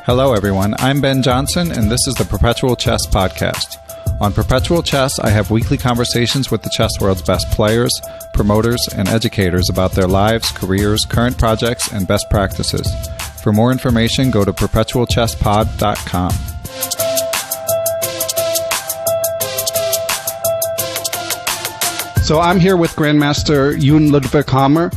Hello everyone, I'm Ben Johnson and this is the Perpetual Chess Podcast. On Perpetual Chess, I have weekly conversations with the chess world's best players, promoters, and educators about their lives, careers, current projects, and best practices. For more information, go to perpetualchesspod.com. So I'm here with Grandmaster Jon Ludvig Hammer,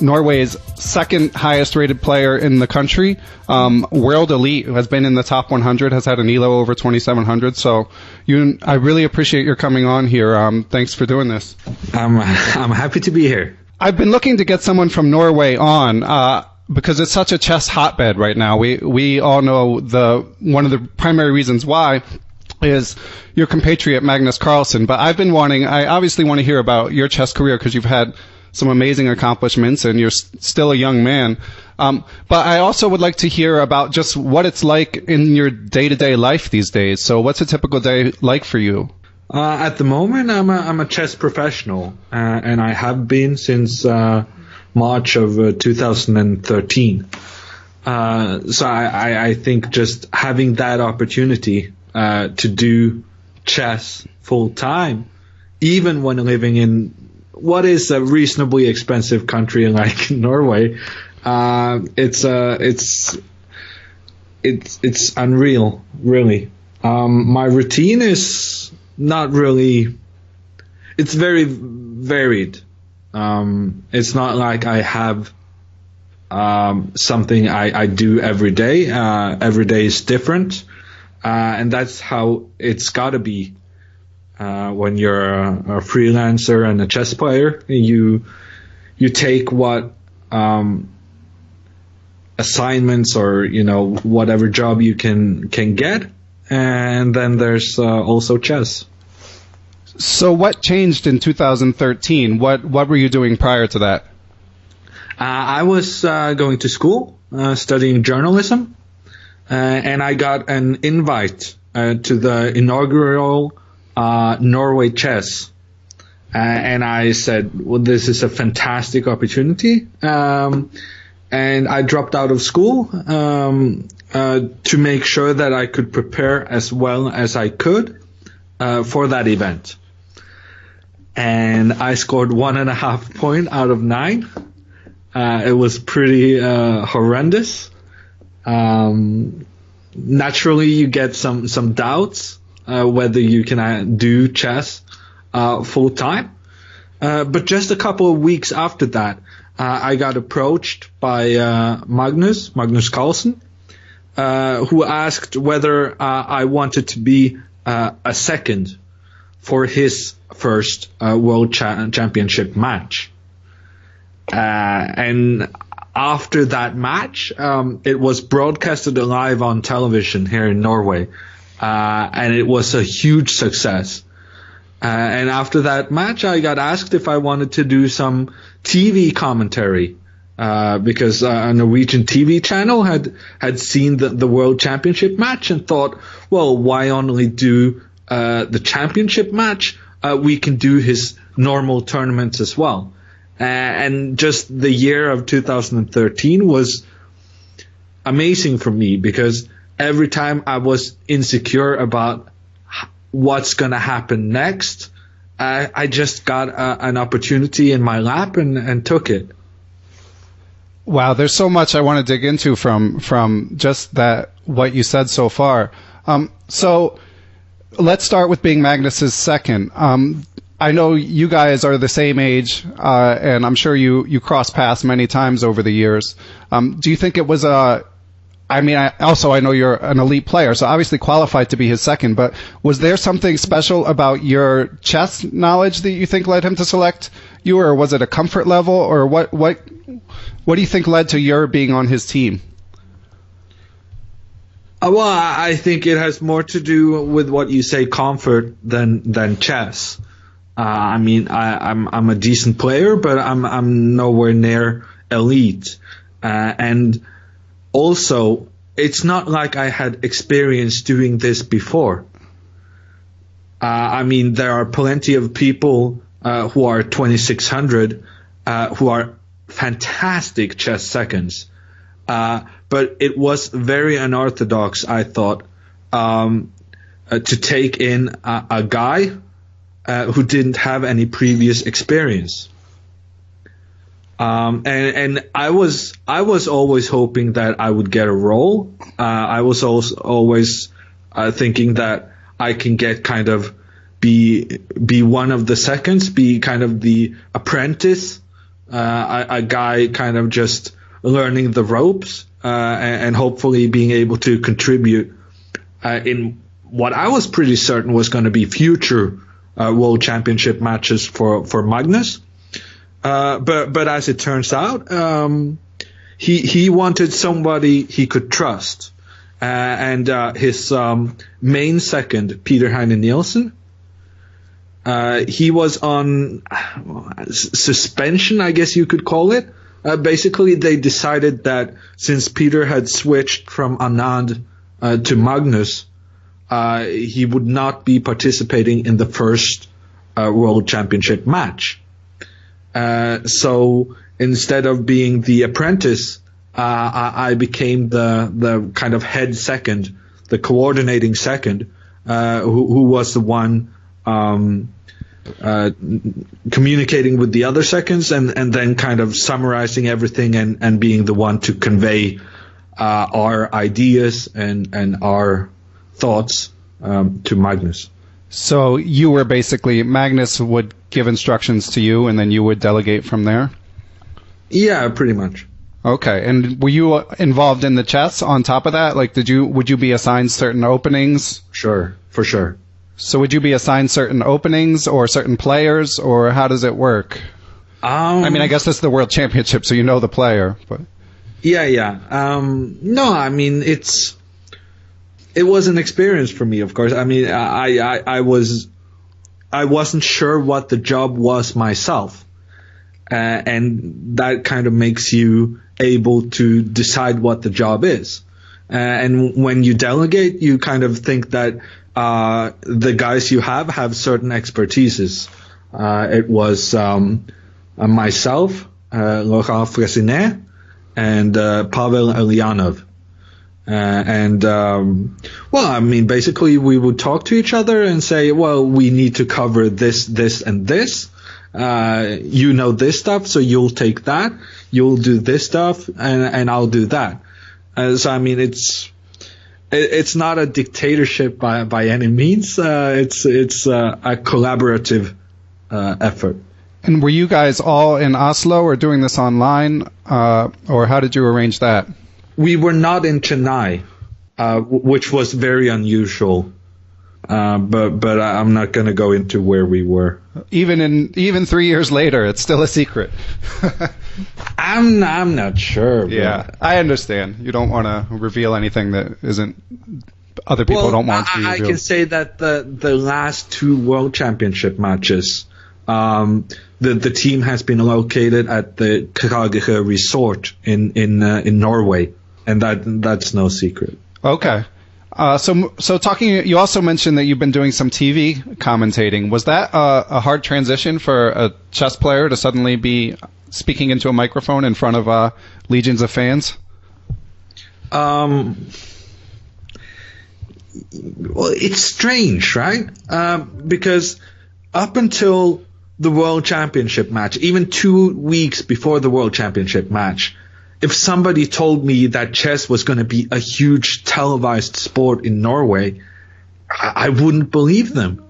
Norway's second highest rated player in the country, world elite, who has been in the top 100, has had an ELO over 2,700. So, Jon, I really appreciate your coming on here. Thanks for doing this. I'm happy to be here. I've been looking to get someone from Norway on because it's such a chess hotbed right now. We all know one of the primary reasons why is your compatriot Magnus Carlsen. But I obviously want to hear about your chess career because you've had some amazing accomplishments and you're still a young man. But I also would like to hear about just what it's like in your day-to-day life these days. So what's a typical day like for you? At the moment, I'm a chess professional, and I have been since March of 2013. So I think just having that opportunity to do chess full time, even when living in what is a reasonably expensive country like Norway, it's unreal, really. My routine is not really. It's very varied. It's not like I have something I do every day. Every day is different. And that's how it's got to be when you're a freelancer and a chess player. You take what assignments or whatever job you can get, and then there's also chess. So what changed in 2013? What were you doing prior to that? I was going to school, studying journalism. And I got an invite to the inaugural Norway chess. And I said, well, this is a fantastic opportunity. And I dropped out of school to make sure that I could prepare as well as I could for that event. And I scored 1.5 points out of 9. It was pretty horrendous. Naturally, you get some doubts whether you can do chess full time. But just a couple of weeks after that, I got approached by Magnus Carlsen, who asked whether I wanted to be a second for his first World Championship match. And after that match, it was broadcasted live on television here in Norway, and it was a huge success. And after that match, I got asked if I wanted to do some TV commentary, because a Norwegian TV channel had seen the World Championship match and thought, well, why only do the championship match? We can do his normal tournaments as well. And just the year of 2013 was amazing for me because every time I was insecure about what's going to happen next, I just got an opportunity in my lap and took it. Wow, there's so much I want to dig into from just that, what you said so far. So let's start with being Magnus's second. I know you guys are the same age, and I'm sure you cross paths many times over the years. Do you think it was I know you're an elite player, so obviously qualified to be his second, but was there something special about your chess knowledge that you think led him to select you, or was it a comfort level, or what do you think led to your being on his team? Well, I think it has more to do with what you say, comfort, than chess. I'm a decent player, but I'm nowhere near elite. And also, it's not like I had experience doing this before. There are plenty of people who are 2,600 who are fantastic chess seconds. But it was very unorthodox, I thought, to take in a guy who didn't have any previous experience. And I was always hoping that I would get a role. I was also always thinking that I can get kind of be one of the seconds, be kind of the apprentice, a guy kind of just learning the ropes, and hopefully being able to contribute in what I was pretty certain was going to be future World Championship matches for Magnus. But as it turns out, he wanted somebody he could trust, and his main second, Peter Heine Nielsen, he was on suspension, I guess you could call it. Basically, they decided that since Peter had switched from Anand to Magnus, he would not be participating in the first World Championship match. So instead of being the apprentice, I became the kind of head second, the coordinating second, who was the one communicating with the other seconds and then kind of summarizing everything and being the one to convey our ideas and our thoughts to Magnus. So you were basically, Magnus would give instructions to you and then you would delegate from there? Yeah, pretty much. Okay, and were you involved in the chess on top of that? Like, would you be assigned certain openings? Sure, for sure. So would you be assigned certain openings or certain players, or how does it work? I mean, I guess this is the World Championship, so you know the player. But Yeah. No, I mean, it was an experience for me, of course. I mean, I wasn't sure what the job was myself. And that kind of makes you able to decide what the job is. And when you delegate, you kind of think that the guys you have certain expertises. It was myself, Laurent Fressinet, and Pavel Ulyanov. Well, I mean, basically we would talk to each other and say, well, we need to cover this, and this. You know this stuff, so you'll take that. You'll do this stuff, and I'll do that. So I mean, it's not a dictatorship by any means. It's a collaborative effort. And were you guys all in Oslo or doing this online, or how did you arrange that? We were not in Chennai, which was very unusual. But I'm not going to go into where we were. Even 3 years later, it's still a secret. I'm not sure. Yeah, I understand. You don't want to reveal anything that isn't other people don't want to reveal. I can say that the last two World Championship matches, the team has been located at the Kragerø Resort in Norway, and that's no secret. Okay. So talking, you also mentioned that you've been doing some TV commentating. Was that a hard transition for a chess player to suddenly be speaking into a microphone in front of legions of fans? Well, it's strange, right? Because up until the World Championship match, even 2 weeks before the World Championship match, if somebody told me that chess was going to be a huge televised sport in Norway, I wouldn't believe them.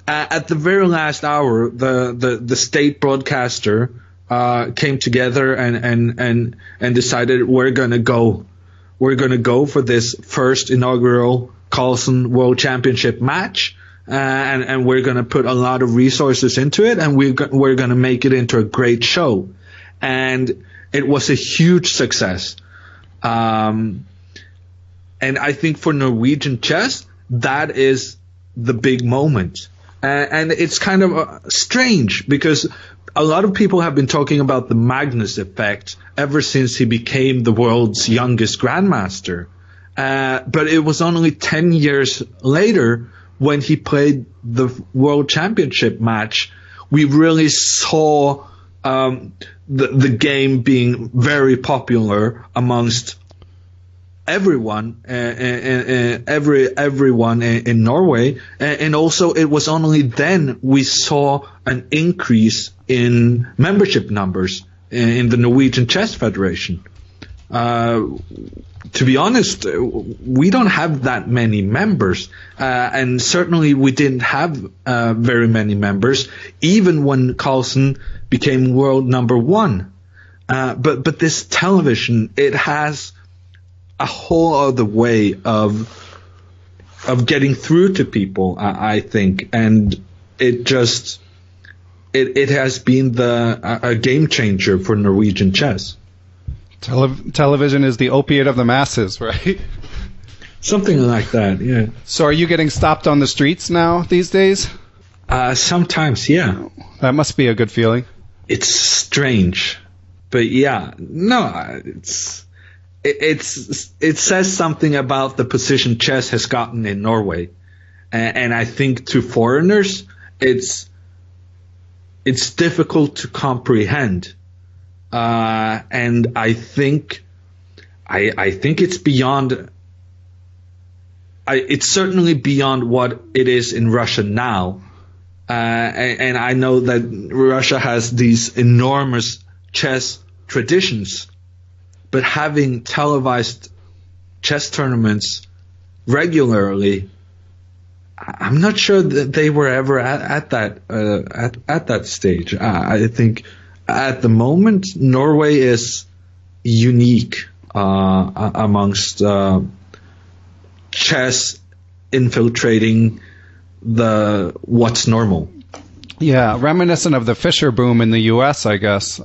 At the very last hour, the state broadcaster came together and decided we're going to go for this first inaugural Carlsen World Championship match, and we're going to put a lot of resources into it, and we're going to make it into a great show. And it was a huge success. And I think for Norwegian chess, that is the big moment. And it's kind of strange because a lot of people have been talking about the Magnus effect ever since he became the world's youngest grandmaster. But it was only 10 years later when he played the World Championship match, we really saw the game being very popular amongst everyone, everyone in Norway, and also it was only then we saw an increase in membership numbers in the Norwegian Chess Federation. To be honest, we don't have that many members, and certainly we didn't have very many members, even when Carlsen became world number one. But this television, it has a whole other way of getting through to people, I think, and it just it has been a game changer for Norwegian chess. Television is the opiate of the masses, right? Something like that, yeah. So are you getting stopped on the streets now these days? Sometimes, yeah. That must be a good feeling. It's strange, but yeah, no, it says something about the position chess has gotten in Norway, and I think to foreigners, it's difficult to comprehend. And I think it's beyond. It's certainly beyond what it is in Russia now. And I know that Russia has these enormous chess traditions, but having televised chess tournaments regularly, I'm not sure that they were ever at that stage. I think at the moment Norway is unique amongst chess infiltrating what's normal. Yeah, reminiscent of the Fischer boom in the U.S., I guess,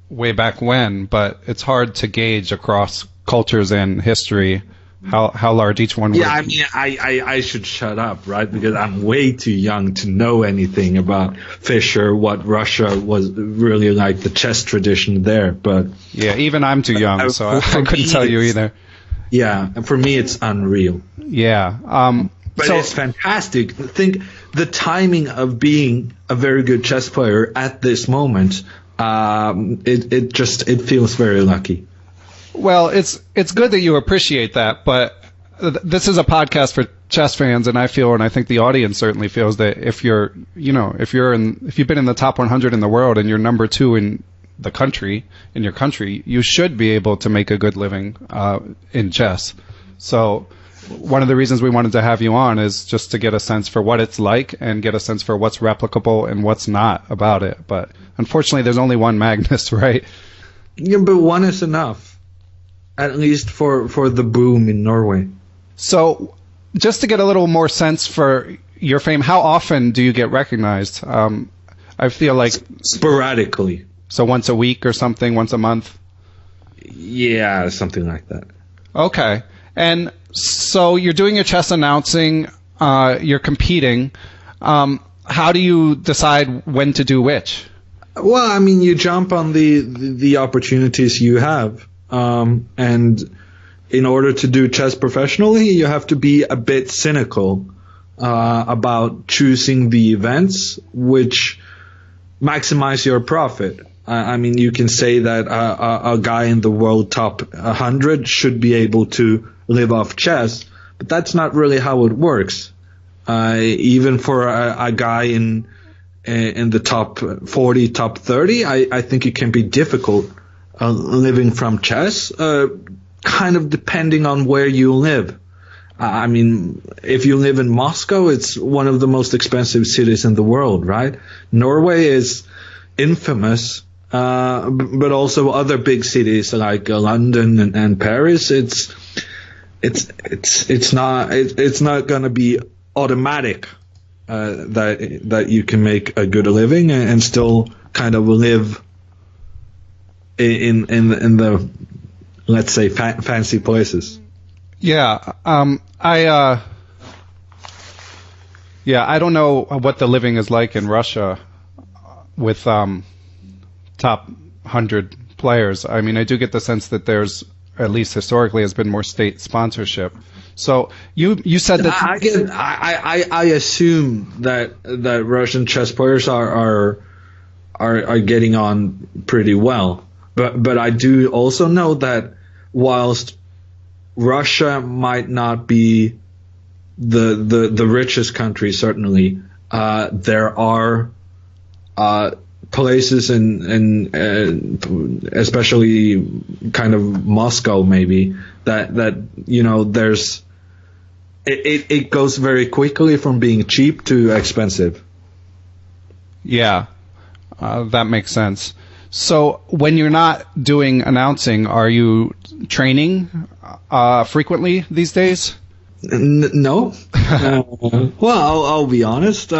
way back when, but it's hard to gauge across cultures and history how large each one was. Yeah, I mean, I should shut up, right? Because I'm way too young to know anything about Fischer, what Russia was really like, the chess tradition there. But yeah, even I'm too young, so I couldn't tell you either. Yeah, and for me, it's unreal. Yeah. But it's fantastic. Think the timing of being a very good chess player at this moment, it feels very lucky. Well, it's good that you appreciate that, but this is a podcast for chess fans, and I think the audience certainly feels that if you've been in the top 100 in the world and you're number 2 in the country, you should be able to make a good living in chess. So one of the reasons we wanted to have you on is just to get a sense for what it's like and get a sense for what's replicable and what's not about it. But unfortunately, there's only one Magnus, right? Yeah, but one is enough, at least for the boom in Norway. So just to get a little more sense for your fame, how often do you get recognized? I feel like sporadically. So once a week or something, once a month? Yeah, something like that. Okay. And so you're doing your chess announcing, you're competing. How do you decide when to do which? Well, I mean, you jump on the opportunities you have. And in order to do chess professionally, you have to be a bit cynical about choosing the events which maximize your profit. I mean, you can say that a guy in the world top 100 should be able to live off chess, but that's not really how it works. Even for a guy in the top 40, top 30, I think it can be difficult living from chess, kind of depending on where you live. I mean, if you live in Moscow, it's one of the most expensive cities in the world, right? Norway is infamous, but also other big cities like London and Paris. It's not going to be automatic that you can make a good living and still kind of live in the, let's say, fancy places. Yeah, I don't know what the living is like in Russia with top 100 players. I mean, I do get the sense that there's, at least historically, has been more state sponsorship. So you said that I assume that Russian chess players are getting on pretty well, but I do also know that whilst Russia might not be the richest country, certainly. There are places in especially kind of Moscow, maybe, that there's it goes very quickly from being cheap to expensive. Yeah, that makes sense. So when you're not doing announcing, are you training frequently these days? No. Well, I'll be honest.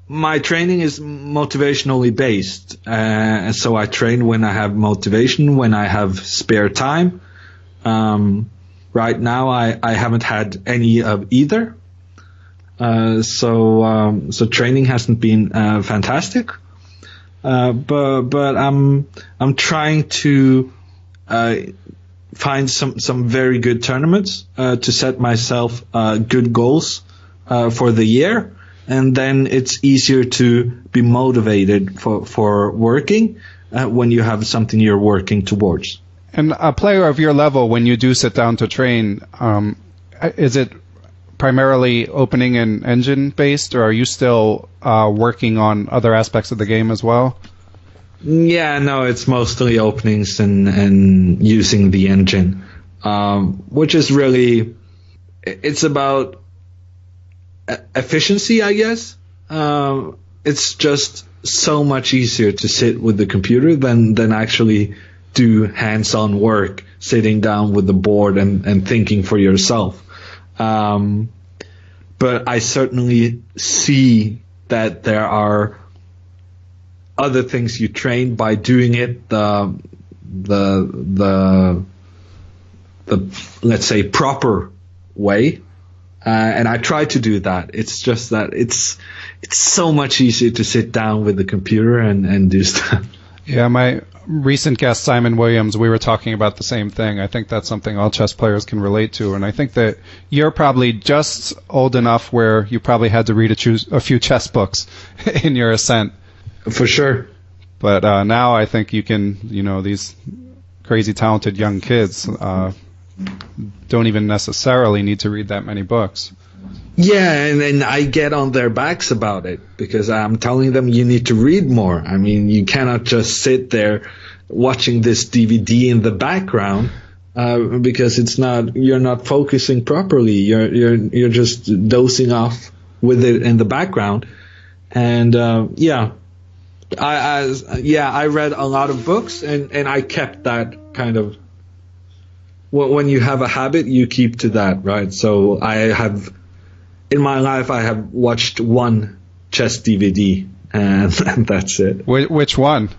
My training is motivationally based. So I train when I have motivation, when I have spare time. Right now, I haven't had any of either. So training hasn't been fantastic. But I'm trying to find some very good tournaments to set myself good goals for the year, and then it's easier to be motivated for working when you have something you're working towards. And a player of your level, when you do sit down to train, is it primarily opening and engine based, or are you still working on other aspects of the game as well? Yeah, no, it's mostly openings and using the engine, which is really, it's about efficiency, I guess. It's just so much easier to sit with the computer than actually do hands-on work, sitting down with the board and thinking for yourself. But I certainly see that there are other things you train by doing it the let's say proper way, and I try to do that. It's just that it's so much easier to sit down with the computer and do stuff. Yeah, my recent guest, Simon Williams, we were talking about the same thing. I think that's something all chess players can relate to, and I think that you're probably just old enough where you probably had to read a few chess books in your ascent. For sure. But now I think you can, these crazy talented young kids don't even necessarily need to read that many books. Yeah, and I get on their backs about it because I'm telling them you need to read more. I mean, you cannot just sit there watching this DVD in the background because you're not focusing properly. You're just dozing off with it in the background. And I read a lot of books and I kept that kind of. When you have a habit, you keep to that, right? So in my life, I have watched one chess DVD, and that's it. Which one?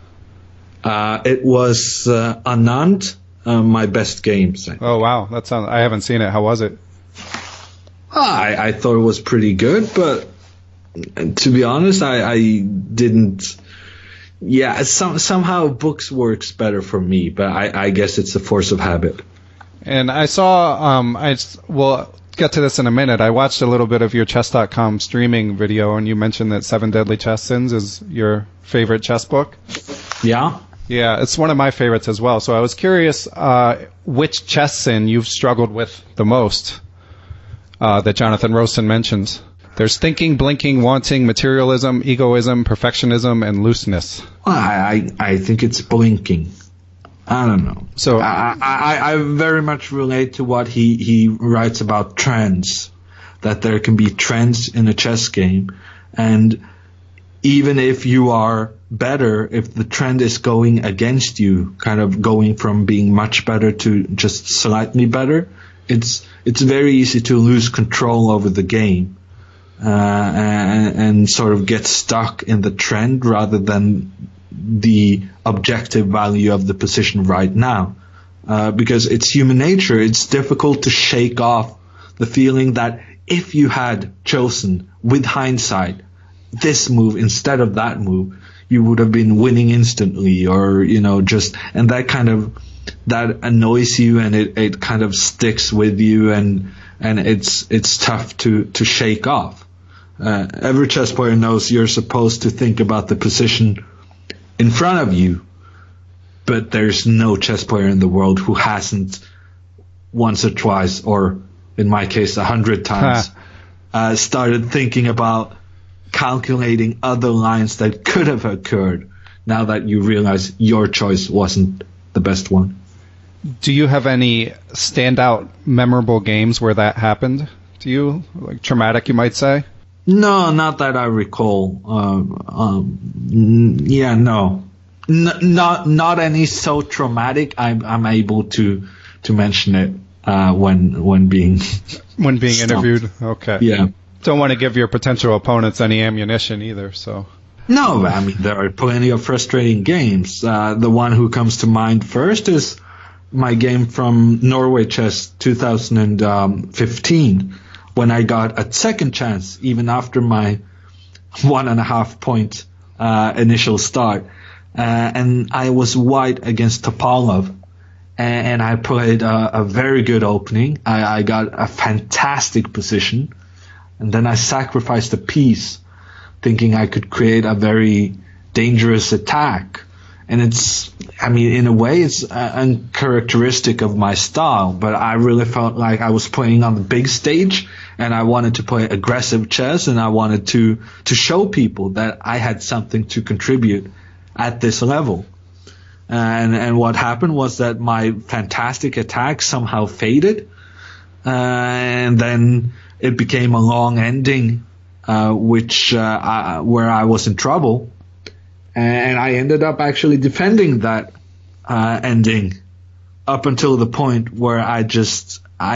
It was Anand, My Best Games. Oh, wow. I haven't seen it. How was it? I thought it was pretty good, but to be honest, I didn't. Yeah, somehow books works better for me, but I guess it's the force of habit. And I saw, we'll get to this in a minute. I watched a little bit of your chess.com streaming video, and you mentioned that Seven Deadly Chess Sins is your favorite chess book. Yeah? Yeah, it's one of my favorites as well. So I was curious which chess sin you've struggled with the most that Jonathan Rosen mentions. There's thinking, blinking, wanting, materialism, egoism, perfectionism, and looseness. Well, I think it's blinking. I don't know. So I very much relate to what he writes about trends, that there can be trends in a chess game, and even if you are better, if the trend is going against you, kind of going from being much better to just slightly better, it's very easy to lose control over the game and sort of get stuck in the trend rather than the objective value of the position right now, because it's human nature. It's difficult to shake off the feeling that if you had chosen with hindsight this move instead of that move, you would have been winning instantly, or and that annoys you, and it kind of sticks with you, and it's tough to shake off. Every chess player knows you're supposed to think about the position in front of you, but there's no chess player in the world who hasn't once or twice, or in my case, 100 times, started thinking about calculating other lines that could have occurred now that you realize your choice wasn't the best one. Do you have any standout, memorable games where that happened to you? Like traumatic, you might say? No, not that I recall. No. Not any so traumatic. I'm able to mention it when being interviewed. Okay. Yeah. Don't want to give your potential opponents any ammunition either. So. No, I mean there are plenty of frustrating games. The one who comes to mind first is my game from Norway Chess 2015, when I got a second chance even after my 1.5 point initial start. And I was white against Topalov, and I played a very good opening. I got a fantastic position, and then I sacrificed a piece, thinking I could create a very dangerous attack. And in a way, it's uncharacteristic of my style, but I really felt like I was playing on the big stage, and I wanted to play aggressive chess, and I wanted to show people that I had something to contribute at this level. And what happened was that my fantastic attack somehow faded, and then it became a long ending, where I was in trouble, and I ended up actually defending that ending up until the point where I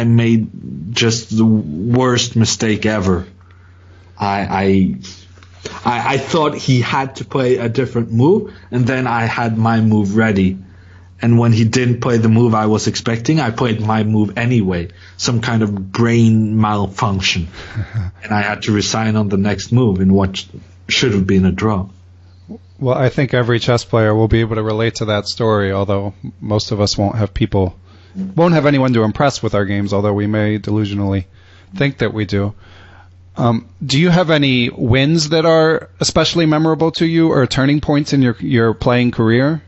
made just the worst mistake ever. I thought he had to play a different move, and then I had my move ready. And when he didn't play the move I was expecting, I played my move anyway. Some kind of brain malfunction. And I had to resign on the next move in what should have been a draw. Well, I think every chess player will be able to relate to that story, although most of us won't have anyone to impress with our games, although we may delusionally think that we do. Do you have any wins that are especially memorable to you, or turning points in your playing career?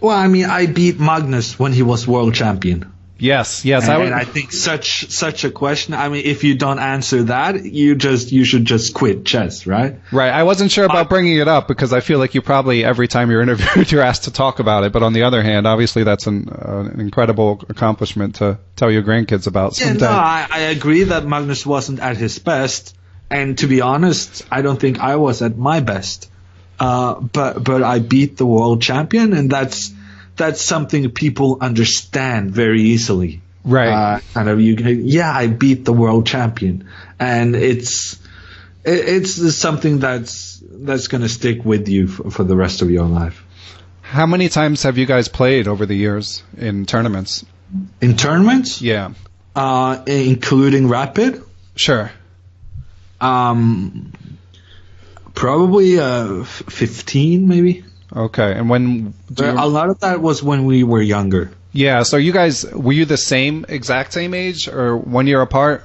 Well, I beat Magnus when he was world champion. Yes. I think such a question. if you don't answer that, you should just quit chess, right? Right. I wasn't sure about bringing it up because I feel like you probably every time you're interviewed you're asked to talk about it. But on the other hand, obviously that's an incredible accomplishment to tell your grandkids about someday. I agree that Magnus wasn't at his best, and to be honest, I don't think I was at my best. But I beat the world champion, and that's something people understand very easily. Right. I beat the world champion, and it's something that's going to stick with you for the rest of your life. How many times have you guys played over the years in tournaments? In tournaments? Yeah. Including Rapid? Sure. Probably 15, maybe. Okay, and when... A lot of that was when we were younger. Yeah, so you guys, were you the exact same age, or 1 year apart?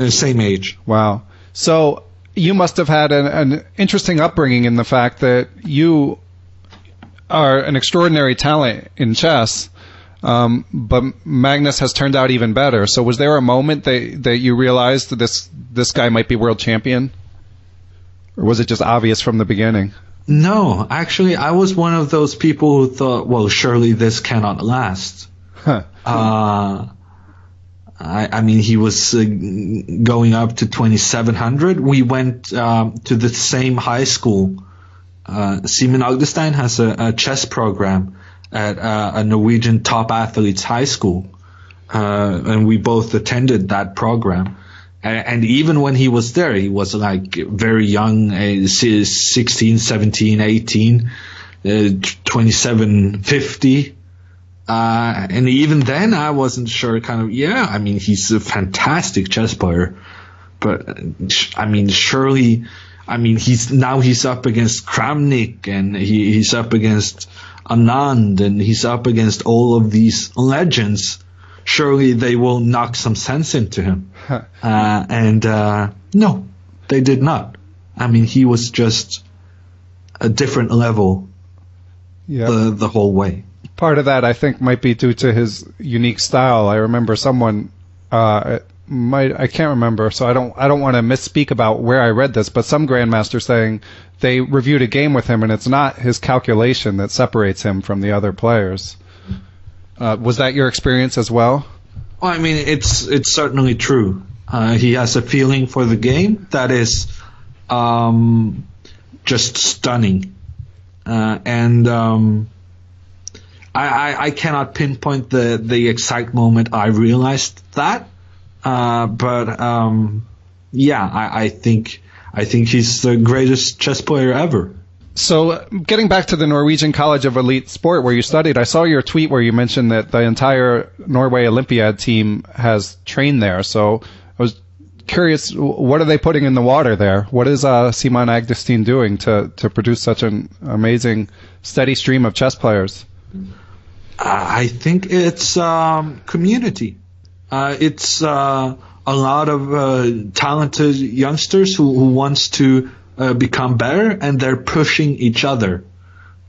Same age. Wow. So you must have had an interesting upbringing in the fact that you are an extraordinary talent in chess, but Magnus has turned out even better. So was there a moment that you realized that this guy might be world champion? Or was it just obvious from the beginning? No, actually, I was one of those people who thought, well, surely this cannot last. Huh. He was going up to 2,700. We went to the same high school. Simen Agdestein has a chess program at a Norwegian top athletes high school. And we both attended that program. And even when he was there, he was like very young, 16, 17, 18, 2750. And even then I wasn't sure he's a fantastic chess player. But surely, he's up against Kramnik, and he's up against Anand, and he's up against all of these legends. Surely they will knock some sense into him. No, they did not. He was just a different level the whole way. part of that, I think, might be due to his unique style. I remember someone, I can't remember, so I don't want to misspeak about where I read this, but some grandmaster saying they reviewed a game with him, and it's not his calculation that separates him from the other players. Was that your experience as well? Well, I mean, it's certainly true. He has a feeling for the game that is just stunning. I cannot pinpoint the exact moment I realized that, but I think he's the greatest chess player ever. So, getting back to the Norwegian College of Elite Sport where you studied, I saw your tweet where you mentioned that the entire Norway Olympiad team has trained there. So, I was curious, what are they putting in the water there? What is Simon Agdestein doing to produce such an amazing, steady stream of chess players? I think it's community. It's a lot of talented youngsters who wants to become better, and they're pushing each other.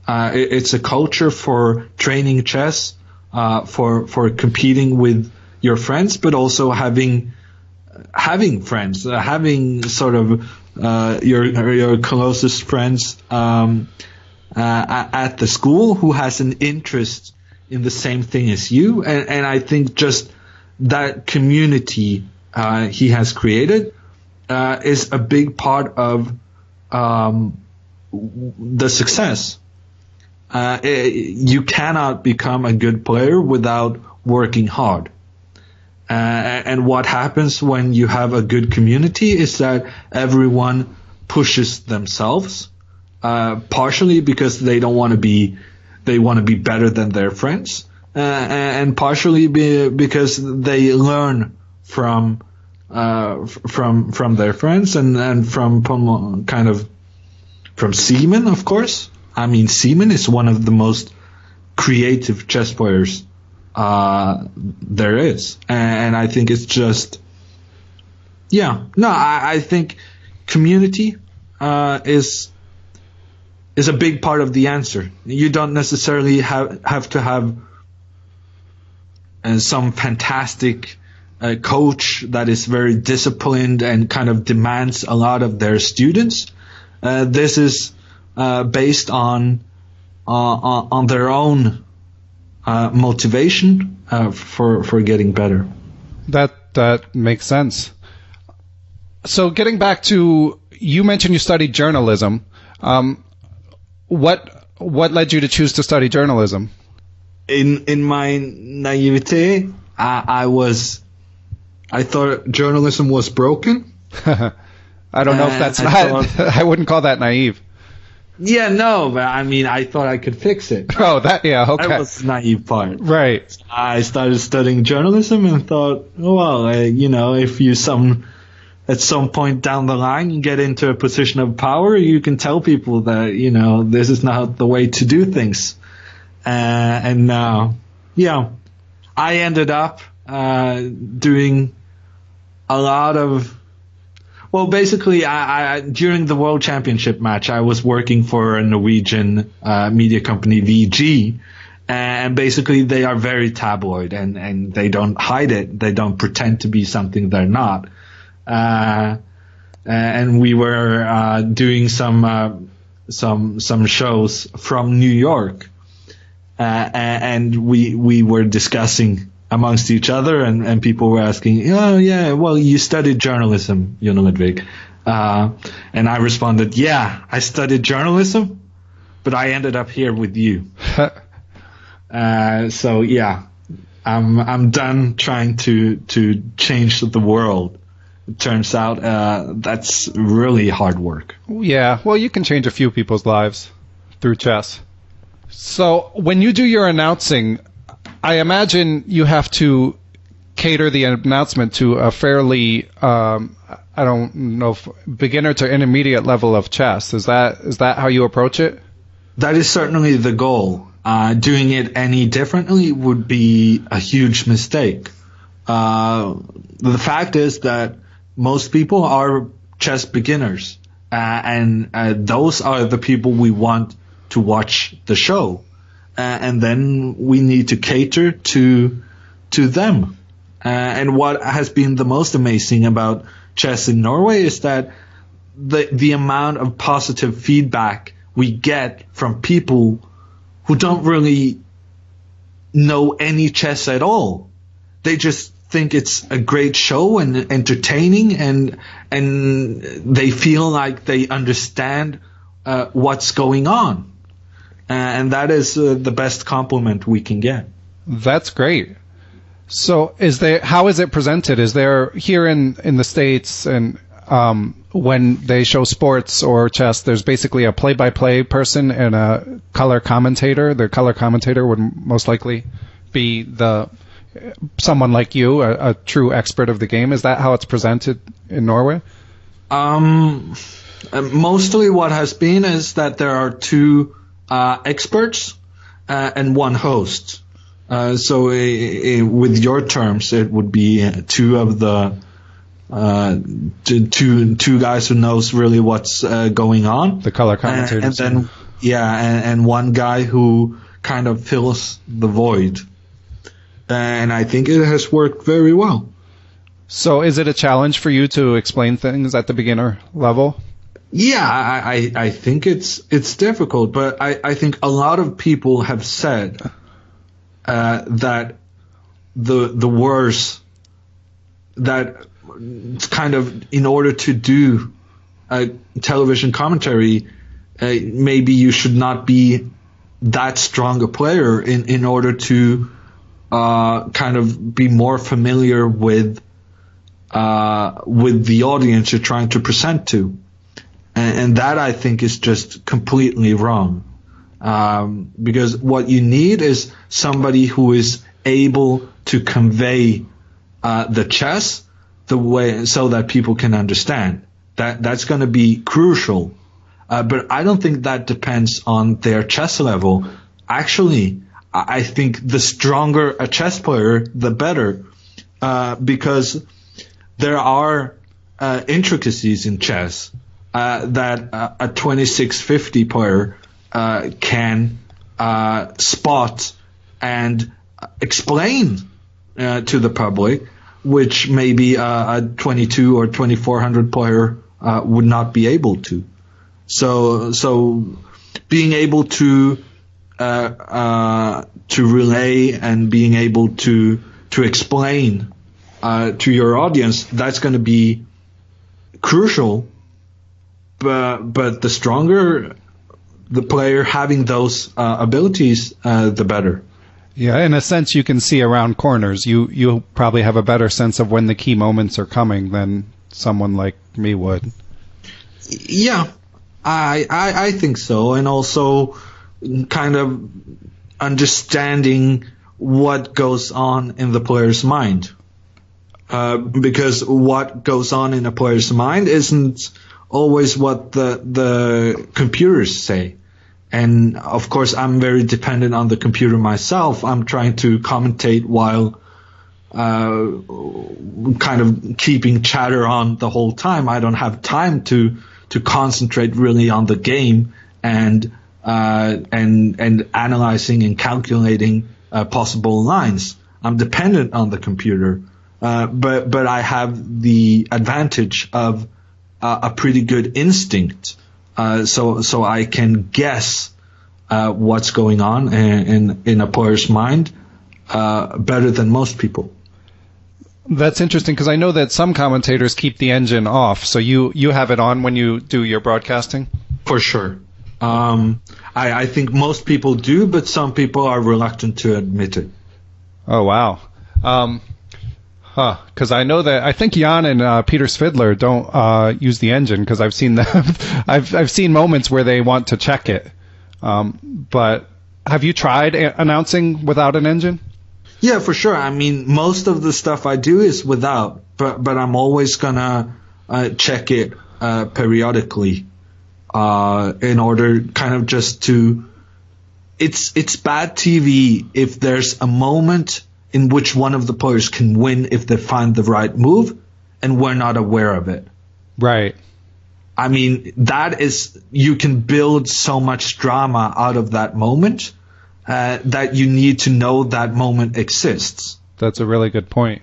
It's a culture for training chess, for competing with your friends, but also having friends, having sort of your closest friends at the school who has an interest in the same thing as you, and I think just that community he has created is a big part of the success. You cannot become a good player without working hard. And what happens when you have a good community is that everyone pushes themselves, partially because they want to be better than their friends, and partially because they learn from their friends and from Simon, of course. I mean, Simon is one of the most creative chess players there is, and I think it's just, I think community is a big part of the answer. You don't necessarily have to have some fantastic coach that is very disciplined and kind of demands a lot of their students. This is based on their own motivation for getting better. That makes sense. So getting back to, you mentioned you studied journalism. What led you to choose to study journalism? In my naivete, I thought journalism was broken. I don't know if that's I wouldn't call that naive. Yeah, no, but I mean, I thought I could fix it. Oh, okay. That was the naive part. Right. I started studying journalism and thought, if you at some point down the line you get into a position of power, you can tell people that, this is not the way to do things. I ended up doing a lot of, basically, I during the World Championship match, I was working for a Norwegian media company, VG, and basically they are very tabloid, and they don't hide it. They don't pretend to be something they're not. And we were doing some shows from New York, and we were discussing amongst each other, and people were asking, oh yeah, well, you studied journalism, Jon Ludvig. And I responded, yeah, I studied journalism, but I ended up here with you. So yeah, I'm done trying to change the world. It turns out that's really hard work. Yeah, well, you can change a few people's lives through chess. So when you do your announcing, I imagine you have to cater the announcement to a fairly, I don't know, beginner to intermediate level of chess. Is that how you approach it? That is certainly the goal. Doing it any differently would be a huge mistake. The fact is that most people are chess beginners, and those are the people we want to watch the show. and then we need to cater to them. And what has been the most amazing about chess in Norway is that the amount of positive feedback we get from people who don't really know any chess at all. They just think it's a great show and entertaining, and they feel like they understand what's going on. And that is the best compliment we can get. That's great. So how is it presented? Is there here in the States, and when they show sports or chess, there's basically a play-by-play person and a color commentator. The color commentator would most likely be someone like you, a true expert of the game. Is that how it's presented in Norway? Mostly what has been is that there are two experts and one host. So with your terms, it would be two of the two guys who knows really what's going on. The color commentators. And then, and one guy who kind of fills the void. And I think it has worked very well. So is it a challenge for you to explain things at the beginner level? Yeah, I think it's difficult, but I think a lot of people have said that the words that kind of, in order to do a television commentary, maybe you should not be that strong a player in order to kind of be more familiar with the audience you're trying to present to. And that, I think, is just completely wrong. Because what you need is somebody who is able to convey the chess the way so that people can understand. That's going to be crucial. But I don't think that depends on their chess level. Actually, I think the stronger a chess player, the better, because there are intricacies in chess that a 2650 player can spot and explain to the public, which maybe a 22 or 2400 player would not be able to. So being able to relay and being able to explain to your audience, that's going to be crucial. But the stronger the player having those abilities, the better. Yeah, in a sense, you can see around corners. You probably have a better sense of when the key moments are coming than someone like me would. Yeah, I think so, and also kind of understanding what goes on in the player's mind, because what goes on in a player's mind isn't always what the computers say. And of course, I'm very dependent on the computer myself. I'm trying to commentate while kind of keeping chatter on the whole time. I don't have time to concentrate really on the game and analyzing and calculating possible lines. I'm dependent on the computer, but I have the advantage of a pretty good instinct. So I can guess what's going on in a player's mind better than most people. That's interesting, because I know that some commentators keep the engine off. So you have it on when you do your broadcasting? For sure. I think most people do, but some people are reluctant to admit it. Oh, wow. Because I know that I think Jan and Peter Svidler don't use the engine, because I've seen them. I've seen moments where they want to check it. But have you tried announcing without an engine? Yeah, for sure. I mean, most of the stuff I do is without, but I'm always gonna check it periodically in order kind of just to. It's bad TV if there's a moment in which one of the players can win if they find the right move, and we're not aware of it. Right. I mean, you can build so much drama out of that moment, that you need to know that moment exists. That's a really good point.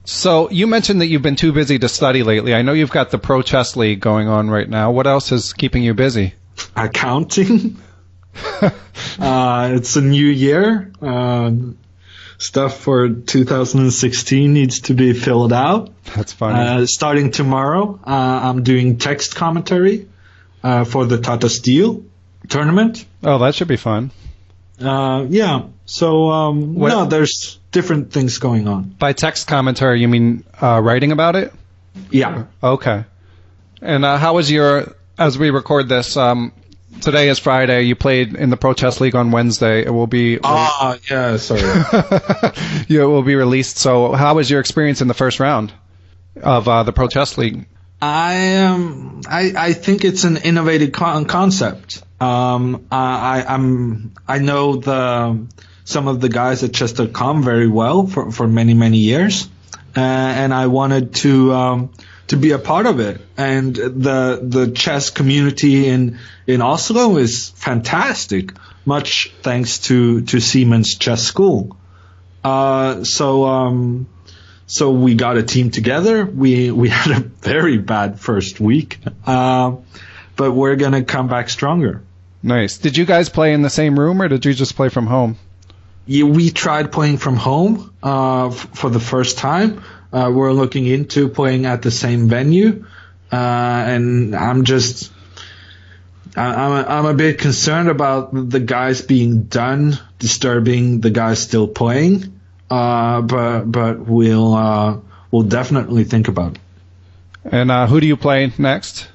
So you mentioned that you've been too busy to study lately. I know you've got the Pro Chess League going on right now. What else is keeping you busy? Accounting. It's a new year. Stuff for 2016 needs to be filled out. That's funny. Starting tomorrow, I'm doing text commentary for the Tata Steel tournament. Oh, that should be fun. Yeah. So, no, there's different things going on. By text commentary, you mean writing about it? Yeah. Okay. And how was as we record this, today is Friday, you played in the Pro Chess League on Wednesday. It will be... yeah, sorry. Yeah, it will be released. So how was your experience in the first round of the Pro Chess League? I think it's an innovative concept. I know some of the guys at chess.com very well for many, many years, and I wanted to be a part of it. And the chess community in Oslo is fantastic, much thanks to Siemens Chess School. So we got a team together. We had a very bad first week, but we're gonna come back stronger. Nice. Did you guys play in the same room, or did you just play from home? Yeah, we tried playing from home for the first time. We're looking into playing at the same venue, and I'm a bit concerned about the guys being done, disturbing the guys still playing. But we'll definitely think about it. And who do you play next?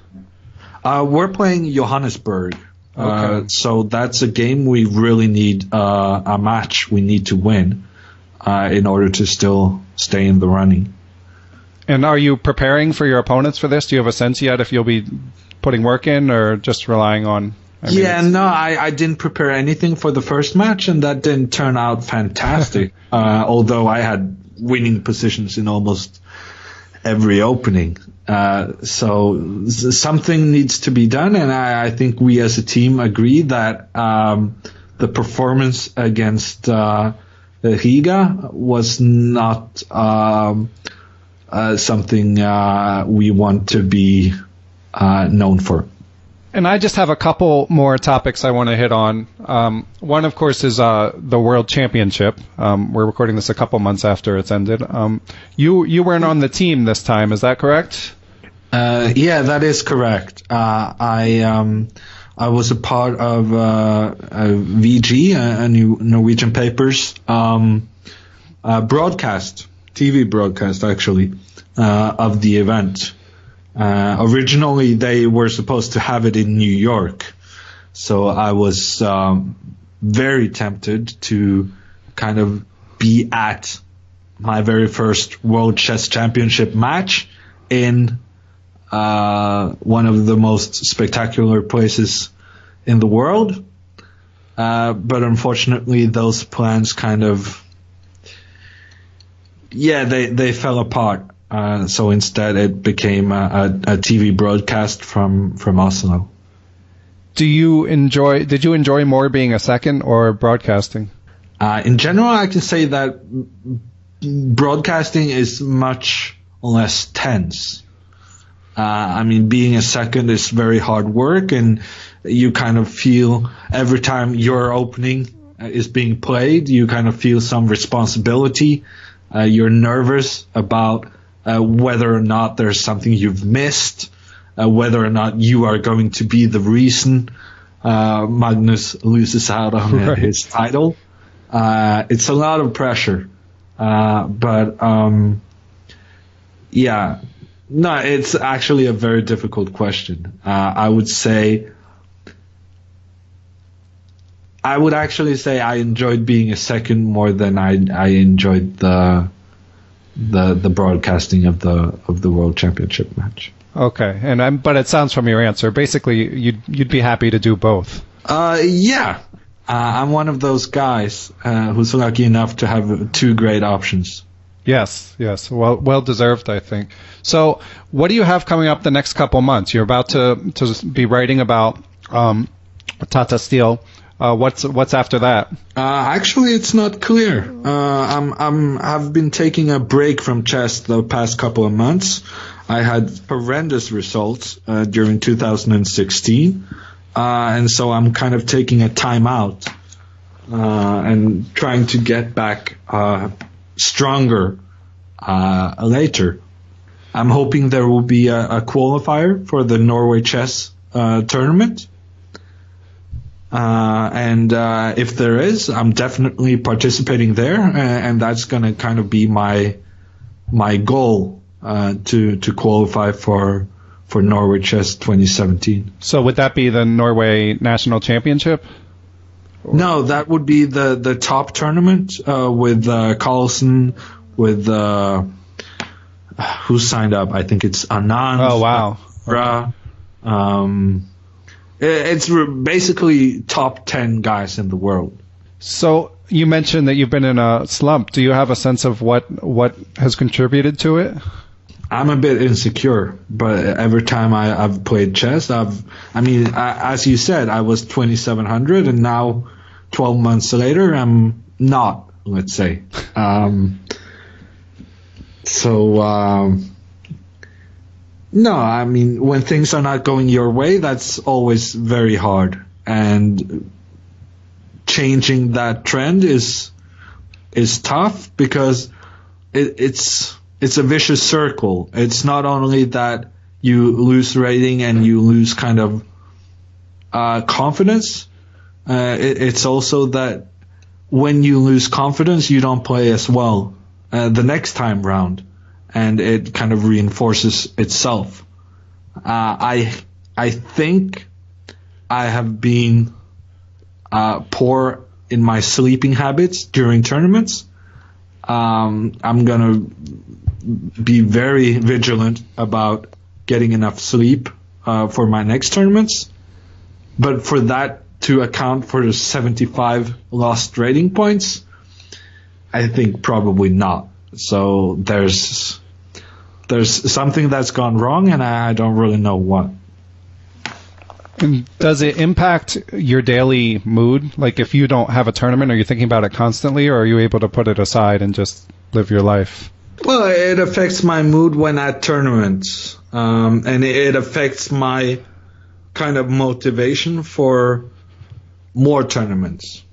We're playing Johannesburg. Okay. So that's a game we really need a match we need to win in order to still stay in the running. And are you preparing for your opponents for this? Do you have a sense yet if you'll be putting work in or just relying on... I didn't prepare anything for the first match, and that didn't turn out fantastic. Although I had winning positions in almost every opening. So something needs to be done, and I think we as a team agree that the performance against Riga was not something we want to be known for. And I just have a couple more topics I want to hit on. One, of course, is the World Championship. We're recording this a couple months after it's ended. You weren't on the team this time, is that correct? Yeah, that is correct. I was a part of VG, a Norwegian Papers broadcast, TV broadcast actually, of the event. Originally, they were supposed to have it in New York, so I was very tempted to kind of be at my very first World Chess Championship match in one of the most spectacular places in the world. But unfortunately, those plans kind of, they fell apart. So instead, it became a TV broadcast from Oslo. Did you enjoy more being a second or broadcasting? In general, I can say that broadcasting is much less tense. Being a second is very hard work, and you kind of feel every time your opening is being played, you kind of feel some responsibility. You're nervous about whether or not there's something you've missed, whether or not you are going to be the reason Magnus loses out on his title. It's a lot of pressure. No, it's actually a very difficult question. I would actually say I enjoyed being a second more than I enjoyed the broadcasting of the World Championship match. Okay, but it sounds from your answer, basically you'd be happy to do both. I'm one of those guys who's lucky enough to have two great options. Yes. Well deserved, I think. So, what do you have coming up the next couple months? You're about to be writing about Tata Steel. What's after that? Actually, it's not clear. I've been taking a break from chess the past couple of months. I had horrendous results during 2016, and so I'm kind of taking a time out and trying to get back stronger later. I'm hoping there will be a qualifier for the Norway chess tournament. And if there is, I'm definitely participating there, and that's going to kind of be my goal to qualify for Norway Chess 2017. So would that be the Norway National Championship? No, that would be the top tournament with Carlsen, with who signed up? I think it's Anand. Oh wow. It's basically top 10 guys in the world. So you mentioned that you've been in a slump. Do you have a sense of what has contributed to it? I'm a bit insecure, but every time I've played chess, as you said, I was 2,700, and now 12 months later, I'm not, let's say. No, I mean, when things are not going your way, that's always very hard. And changing that trend is tough, because it's a vicious circle. It's not only that you lose rating and you lose kind of confidence. It's also that when you lose confidence, you don't play as well the next time round. And it kind of reinforces itself. I think I have been poor in my sleeping habits during tournaments. I'm gonna be very vigilant about getting enough sleep for my next tournaments. But for that to account for the 75 lost rating points, I think probably not. So there's something that's gone wrong, and I don't really know what. And does it impact your daily mood? Like, if you don't have a tournament, are you thinking about it constantly, or are you able to put it aside and just live your life? Well, it affects my mood when at tournaments, and it affects my kind of motivation for more tournaments.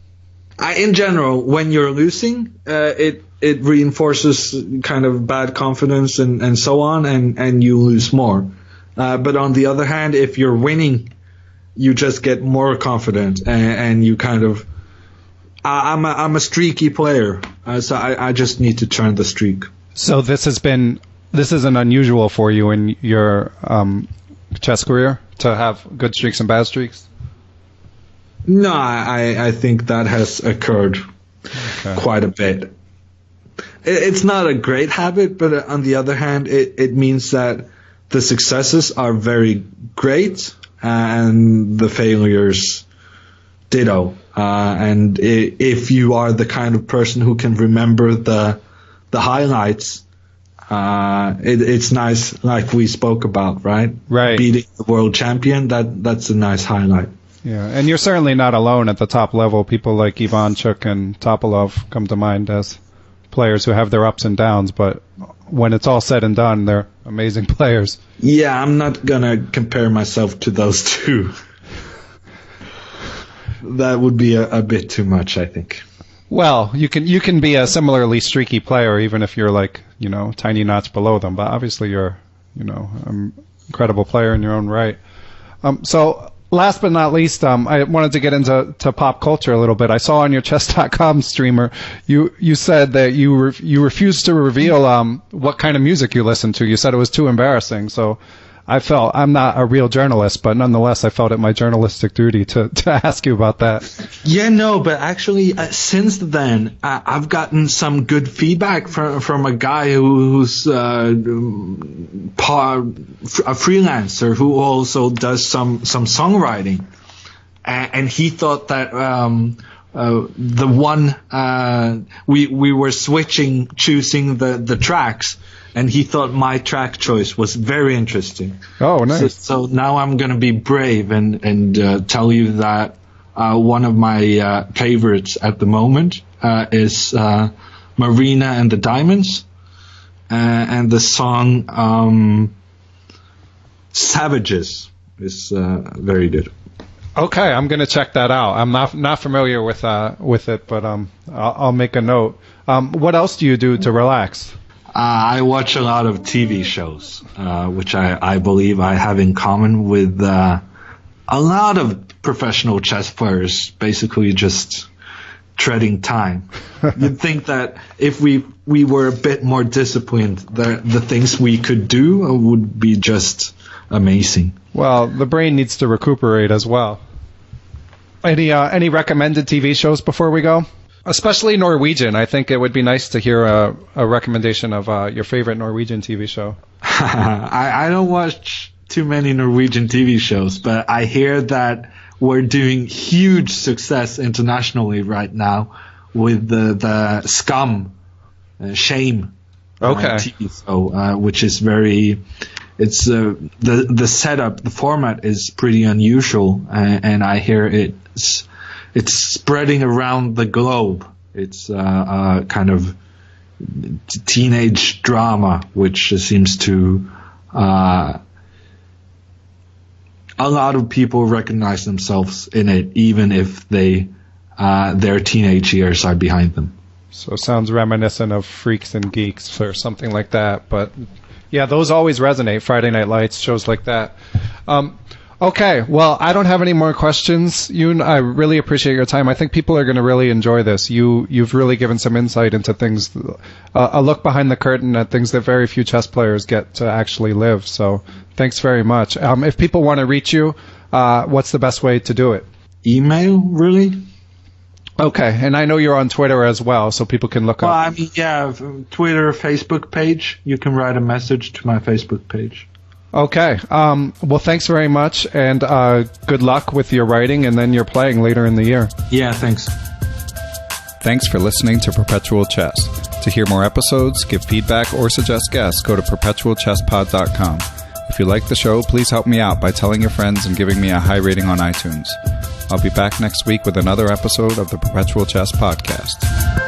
In general, when you're losing, it reinforces kind of bad confidence and so on, and you lose more. But on the other hand, if you're winning, you just get more confident, and you kind of. I'm a streaky player, so I just need to turn the streak. So this isn't unusual for you in your chess career to have good streaks and bad streaks? No, I think that has occurred quite a bit. It's not a great habit, but on the other hand, it means that the successes are very great and the failures ditto. And if you are the kind of person who can remember the highlights, it's nice, like we spoke about, right? Right. Beating the world champion, that's a nice highlight. Yeah, and you're certainly not alone at the top level. People like Ivanchuk and Topalov come to mind as players who have their ups and downs, but when it's all said and done, they're amazing players. Yeah, I'm not gonna compare myself to those two. That would be a bit too much, I think. Well, you can be a similarly streaky player, even if you're like, tiny notch below them. But obviously, you're, an incredible player in your own right. So. Last but not least, I wanted to get into pop culture a little bit. I saw on your chess.com streamer, you said that you refused to reveal what kind of music you listen to. You said it was too embarrassing. So I'm not a real journalist, but nonetheless, I felt it my journalistic duty to ask you about that. Yeah, no, but actually, since then, I've gotten some good feedback from a guy who's a freelancer who also does some songwriting, and he thought that the one we were choosing the tracks. And he thought my track choice was very interesting. Oh, nice. So now I'm going to be brave and tell you that one of my favorites at the moment is Marina and the Diamonds, and the song Savages is very good. Okay, I'm going to check that out. I'm not familiar with it, but I'll make a note. What else do you do to relax? I watch a lot of TV shows, which I believe I have in common with a lot of professional chess players, basically just treading time. You'd think that if we were a bit more disciplined, the things we could do would be just amazing. Well, the brain needs to recuperate as well. Any recommended TV shows before we go? Especially Norwegian. I think it would be nice to hear a recommendation of your favorite Norwegian TV show. I don't watch too many Norwegian TV shows, but I hear that we're doing huge success internationally right now with the Scum, Shame TV show, which is very... It's the setup, the format is pretty unusual, and I hear it's spreading around the globe. It's a kind of teenage drama, which seems to a lot of people recognize themselves in it, even if their teenage years are behind them. So it sounds reminiscent of Freaks and Geeks or something like that, but. Yeah, those always resonate, Friday Night Lights, shows like that. Okay, well, I don't have any more questions. Yoon, I really appreciate your time. I think people are going to really enjoy this. You've really given some insight into things, a look behind the curtain at things that very few chess players get to actually live. So thanks very much. If people want to reach you, what's the best way to do it? Email, really? Okay, and I know you're on Twitter as well, so people can look up. Well, I mean, yeah, Twitter, Facebook page. You can write a message to my Facebook page. Okay. Well, thanks very much, and good luck with your writing and then your playing later in the year. Yeah, thanks. Thanks for listening to Perpetual Chess. To hear more episodes, give feedback, or suggest guests, go to perpetualchesspod.com. If you like the show, please help me out by telling your friends and giving me a high rating on iTunes. I'll be back next week with another episode of the Perpetual Chess Podcast.